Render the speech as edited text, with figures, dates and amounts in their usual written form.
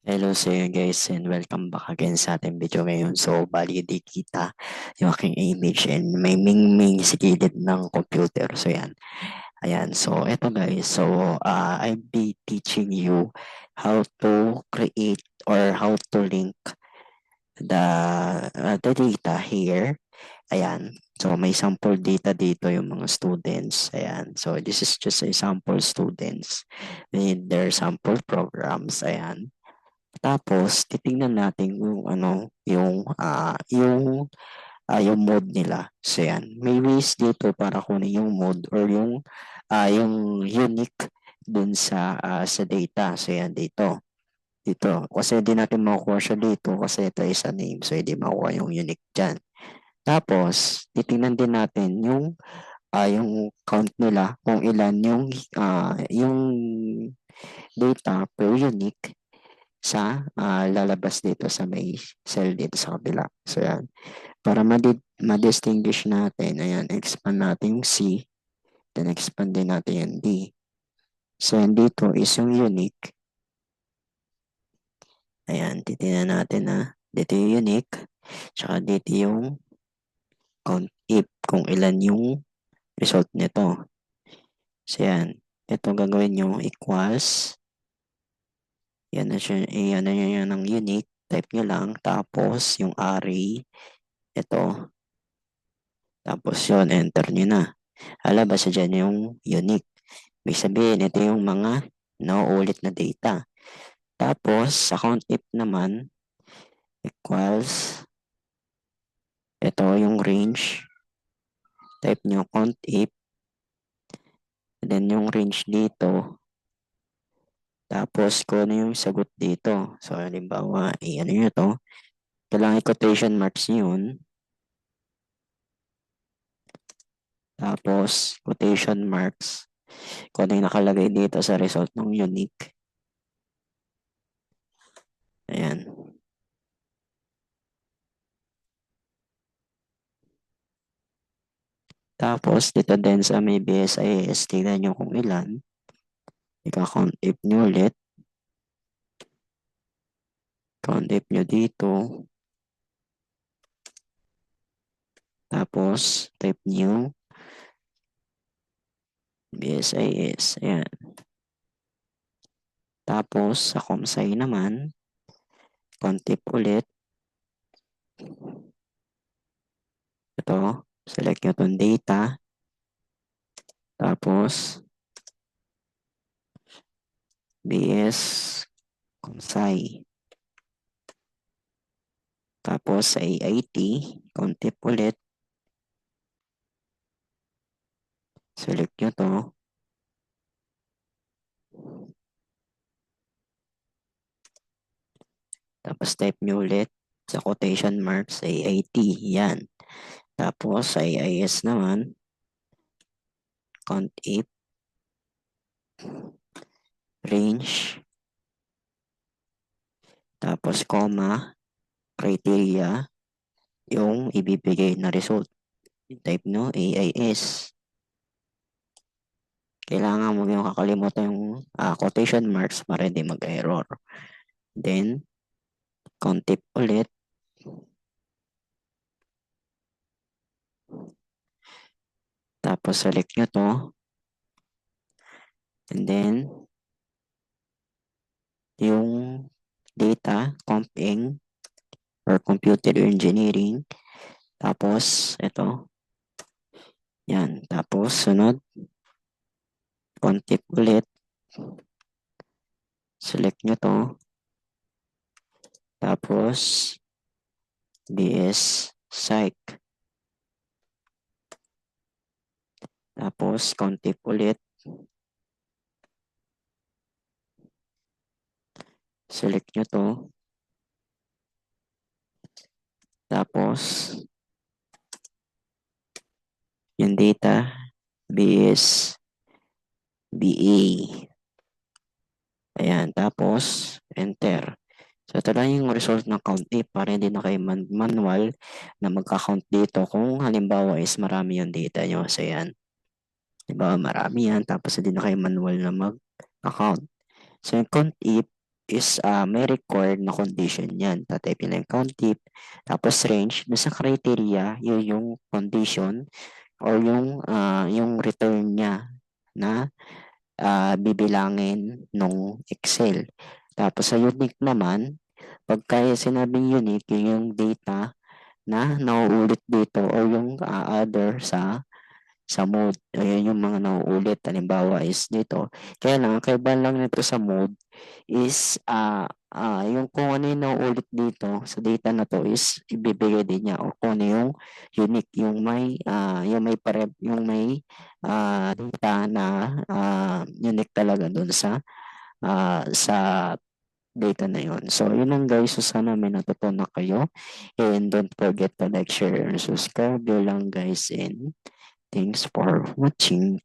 Hello sa inyo guys and welcome back again sa ating video ngayon. So, bali di kita yung aking image and may ming sa gilid ng computer. So, yan. Ayan. So, eto guys. So, I'll be teaching you how to create or how to link the data here. Ayan. So, may sample data dito yung mga students. Ayan. So, this is just a sample students with their sample programs. Ayan. Tapos titingnan natin yung yung mode nila. So yan, may ways dito para kunin yung mode or yung unique dun sa data. So yan dito. Dito. Kasi hindi natin makukuha siya dito kasi ito is a name. So hindi makukuha yung unique dyan. Tapos, titingnan din natin yung count nila kung ilan yung data per unique sa lalabas dito sa may cell dito sa kabila. So, yan. Para ma-distinguish natin, ayan, expand natin yung C, then expand din natin yung D. So, yan dito is yung unique. Ayan, titignan natin na dito yung unique, tsaka dito yung count if, kung ilan yung result nito. So, yan. Ito gagawin nyo equals, yan na siya, yan na yan ang unique, type nyo lang, tapos yung array, ito, tapos yun, enter nyo na. Alabas sa dyan yung unique. Ibig sabihin, ito yung mga nauulit na data. Tapos, sa count if naman, equals, ito yung range. Type nyo count if. Then yung range dito. Tapos, kung ano yung sagot dito. So, halimbawa, ano nyo to. Kailangan quotation marks yun. Tapos, quotation marks. Kung ano yung nakalagay dito sa result ng unique. Ayan. Tapos, dito din sa may BSIS, tignan nyo kung ilan. Ika-count if nyo ulit. Count if nyo dito. Tapos, type nyo BSIS. Ayan. Tapos, sa ComSci naman, count if ulit. Ito, select nyo itong data. Tapos, BS ComSci. Tapos, sa AIT, count if ulit. Select nyo to. Tapos, type nyo ulit sa quotation marks, AIT. Yan. Tapos, sa AIS naman, count if, range, tapos comma, criteria, yung ibibigay na result. Type no, AIS. Kailangan mo yung kakalimutan yung quotation marks para hindi mag-error. Then, count if ulit. Tapos, select nyo to. And then, yung data, comping, or computer engineering. Tapos, ito. Yan. Tapos, sunod. Count if ulit. Select nyo to. Tapos, BS Psych. Tapos, count if ulit. Select nyo to. Tapos, yung data, BS BA. Ayan, tapos, enter. So, ito lang yung result ng count if para hindi na kayo manual na magka-count dito kung halimbawa is marami yung data nyo. So, yan. Diba, marami yan. Tapos, hindi na kayo manual na mag-count. So, yung count if, is may required na condition yan. Tataypin lang yung COUNTIP, tapos range, dun sa criteria, yun yung condition or yung return niya na bibilangin nung Excel. Tapos sa unique naman, pagka sinabing unique, yun yung data na nauulit dito or yung other sa mode. Ayun yung mga nauulit. Halimbawa is dito. Kaya lang, ang kaibahan lang nito sa mode is yung kung ano yung nauulit dito sa data na to is ibibigay din niya o kung ano yung unique, yung may data na unique talaga dun sa data na yun. So, yun lang guys. So, sana may natutunan kayo. And don't forget to like, share, and subscribe. Yun lang guys. And thanks for watching.